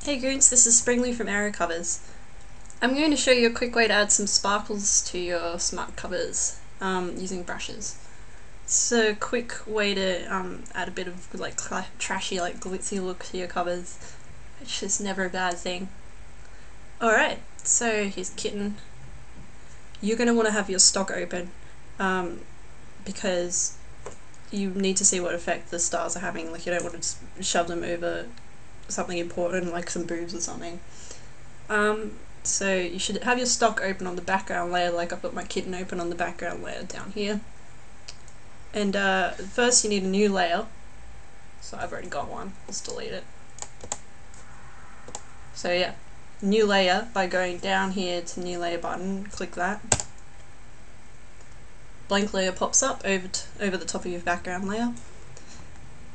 Hey Goons, this is Springly from Aero Covers. I'm going to show you a quick way to add some sparkles to your smart covers using brushes. It's a quick way to add a bit of like trashy, like glitzy look to your covers, which is never a bad thing. Alright, so here's Kitten. You're going to want to have your stock open because you need to see what effect the stars are having. Like, you don't want to shove them over something important like some boobs or something. So you should have your stock open on the background layer, like I've got my Kitten open on the background layer down here. And first you need a new layer. So I've already got one, let's delete it. So yeah, new layer by going down here to new layer button, click that. Blank layer pops up over the top of your background layer.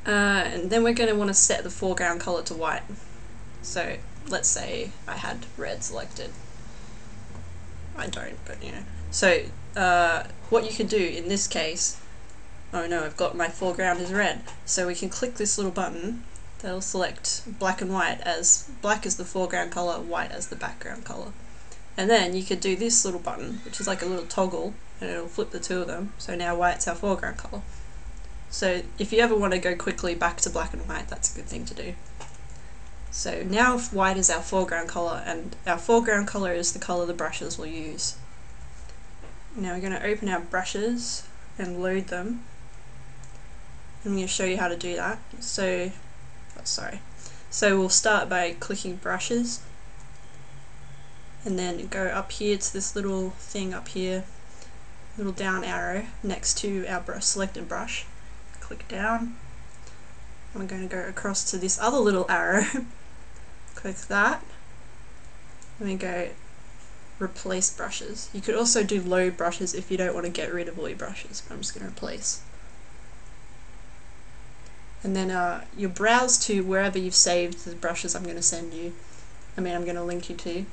And then we're going to want to set the foreground color to white. So let's say I had red selected. I don't, but you know. So what you can do in this case, oh no, I've got my foreground is red. So we can click this little button that'll select black and white, as black is the foreground color, white as the background color. And then you could do this little button, which is like a little toggle, and it'll flip the two of them. So now white's our foreground color. So if you ever want to go quickly back to black and white, that's a good thing to do. So now white is our foreground color, and our foreground color is the color the brushes will use. Now we're going to open our brushes and load them. I'm going to show you how to do that. So we'll start by clicking brushes, and then go up here to this little thing up here, little down arrow next to our selected brush. Click down. I'm going to go across to this other little arrow. Click that. Let me go replace brushes. You could also do load brushes if you don't want to get rid of all your brushes, but I'm just going to replace. And then you'll browse to wherever you've saved the brushes I'm going to send you. I'm going to link you to.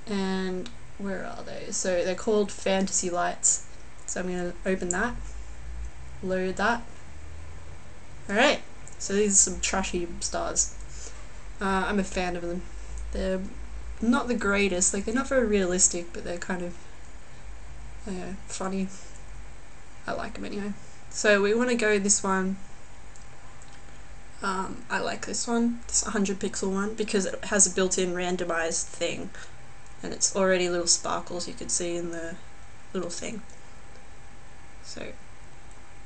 And where are they? So they're called Fantasy Lights. So I'm going to open that, load that. Alright, so these are some trashy stars. I'm a fan of them. They're not the greatest, like they're not very realistic, but they're kind of funny. I like them anyway. So we want to go this one. I like this one, this 100 pixel one, because it has a built-in randomized thing, and it's already little sparkles you could see in the little thing. So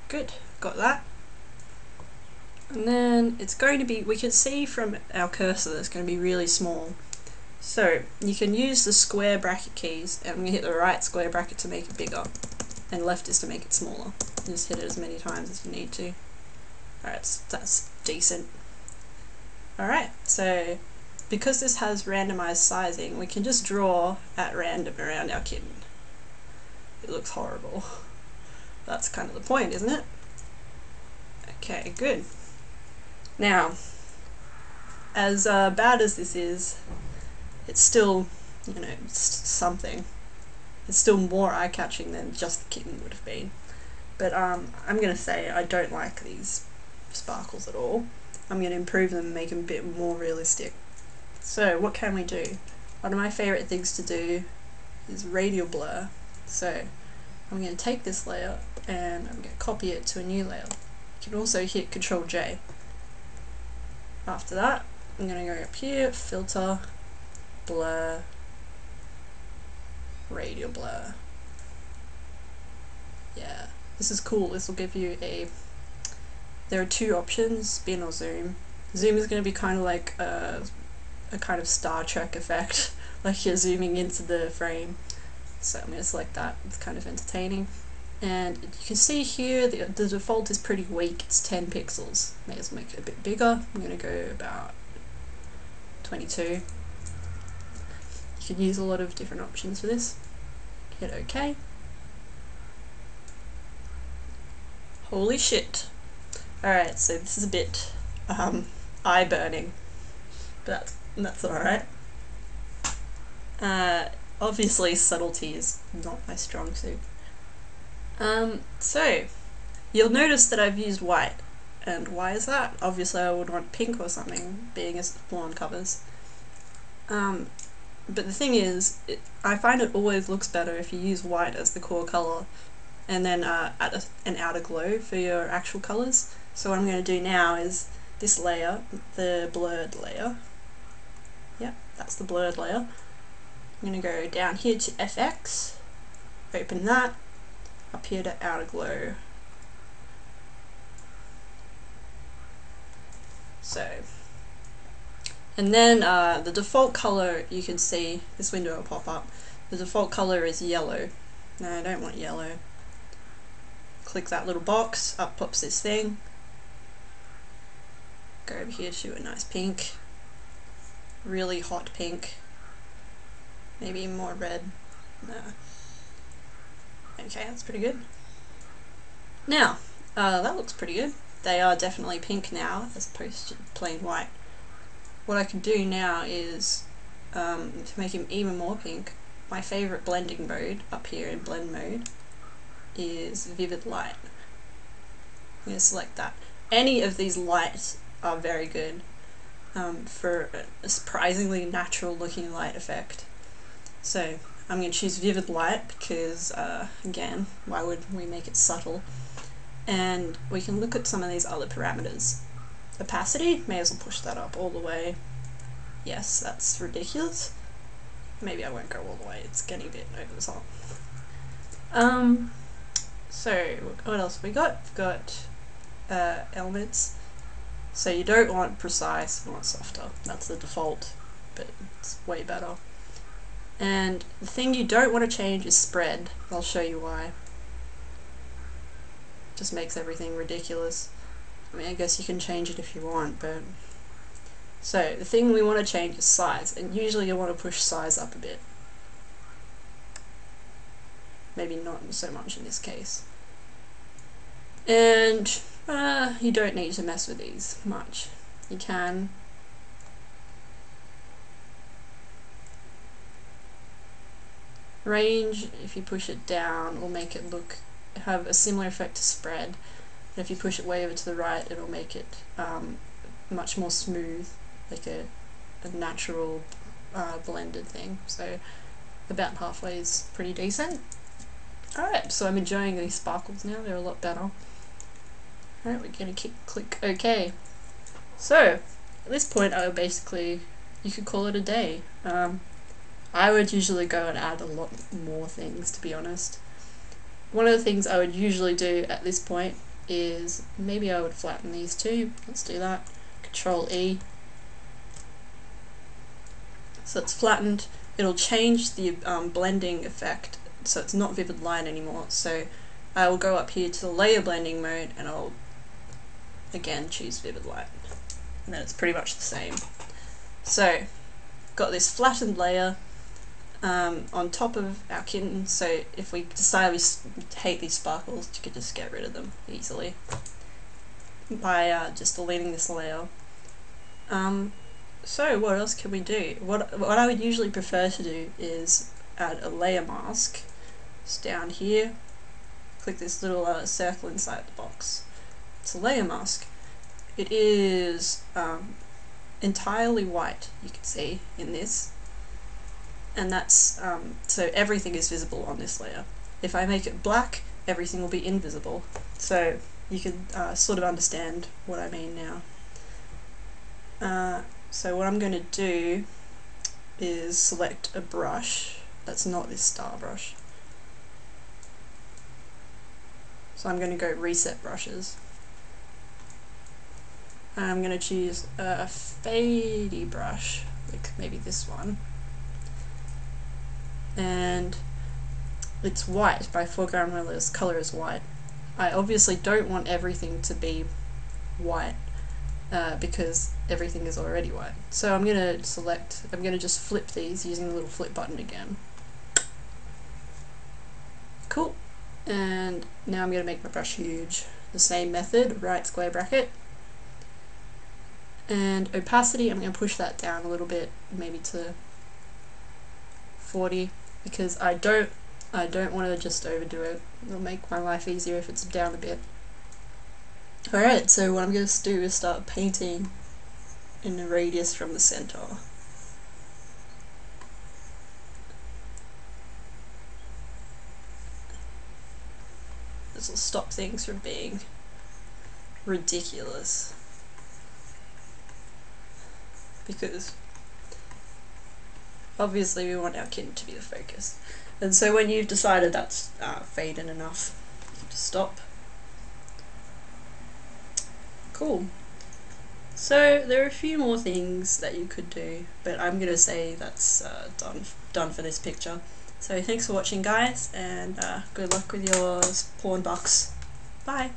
good, got that. And then it's going to be, we can see from our cursor that it's going to be really small. So you can use the square bracket keys, and I'm going to hit the right square bracket to make it bigger, and left is to make it smaller. You just hit it as many times as you need to. Alright, that's decent. Alright, so because this has randomized sizing, we can just draw at random around our Kitten. It looks horrible. That's kind of the point, isn't it? Okay, good. Now, as bad as this is, it's still, you know, something. It's still more eye-catching than just the Kitten would have been. But I'm going to say I don't like these sparkles at all. I'm going to improve them and make them a bit more realistic. So what can we do? One of my favourite things to do is radial blur. So I'm going to take this layer and I'm going to copy it to a new layer. You can also hit Ctrl J. After that, I'm going to go up here, filter, blur, radial blur. Yeah, this is cool. This will give you there are two options, spin or zoom. Zoom is going to be kind of like a kind of Star Trek effect, like you're zooming into the frame. So I'm going to select that. It's kind of entertaining. And you can see here the default is pretty weak, it's 10 pixels. May as well make it a bit bigger. I'm going to go about 22. You can use a lot of different options for this. Hit OK. Holy shit. Alright, so this is a bit eye burning, but that's alright. Obviously subtlety is not my strong suit. So you'll notice that I've used white, and why is that? Obviously I would want pink or something, being as blonde covers. But the thing is, I find it always looks better if you use white as the core colour and then add an outer glow for your actual colours. So what I'm going to do now is this layer, the blurred layer. Yep, that's the blurred layer. I'm going to go down here to FX, open that, up here to outer glow. So, and then the default colour, you can see, this window will pop up, the default colour is yellow. No, I don't want yellow. Click that little box, up pops this thing. Go over here to a nice pink, really hot pink, maybe more red. No. Okay, that's pretty good. Now, that looks pretty good. They are definitely pink now, as opposed to plain white. What I can do now is, to make him even more pink, my favourite blending mode up here in blend mode is Vivid Light. I'm going to select that. Any of these lights are very good for a surprisingly natural looking light effect. So I'm going to choose Vivid Light because, again, why would we make it subtle? And we can look at some of these other parameters. Opacity, may as well push that up all the way. Yes, that's ridiculous. Maybe I won't go all the way, it's getting a bit over the top. So, what else have we got? We've got elements. So you don't want precise, you want softer. That's the default, but it's way better. And the thing you don't want to change is spread. I'll show you why. Just makes everything ridiculous. I mean, I guess you can change it if you want, but... So, the thing we want to change is size, and usually you want to push size up a bit. Maybe not so much in this case. And you don't need to mess with these much. You can. Range, if you push it down, will make it have a similar effect to spread. And if you push it way over to the right, it'll make it much more smooth, like a natural blended thing. So about halfway is pretty decent. Alright, so I'm enjoying these sparkles now, they're a lot better. Alright, we're going to click OK. So, at this point I would basically, you could call it a day. I would usually go and add a lot more things, to be honest. One of the things I would usually do at this point is, maybe I would flatten these two. Let's do that. Control E. So it's flattened. It'll change the blending effect, so it's not Vivid Light anymore. So I will go up here to the layer blending mode and I'll again choose Vivid Light. And then it's pretty much the same. So, got this flattened layer on top of our kitten, so if we decide we hate these sparkles, you could just get rid of them easily by just deleting this layer. So what else can we do? What I would usually prefer to do is add a layer mask. It's down here. Click this little circle inside the box. It's a layer mask. It is entirely white, you can see in this. And that's, so everything is visible on this layer. If I make it black, everything will be invisible. So you can sort of understand what I mean now. So what I'm going to do is select a brush that's not this star brush. So I'm going to go reset brushes. And I'm going to choose a fadey brush, like maybe this one. And it's white. By foreground color is white. I obviously don't want everything to be white because everything is already white. So I'm going to just flip these using the little flip button again. Cool. And now I'm going to make my brush huge. The same method, right square bracket. And opacity, I'm going to push that down a little bit, maybe to 40, because I don't want to just overdo it. It'll make my life easier if it's down a bit. Alright, so what I'm going to do is start painting in a radius from the center. This will stop things from being ridiculous. Because obviously we want our kitten to be the focus. And so when you've decided that's faded enough, just stop. Cool. So there are a few more things that you could do, but I'm going to say that's done for this picture. So thanks for watching, guys, and good luck with your porn box. Bye!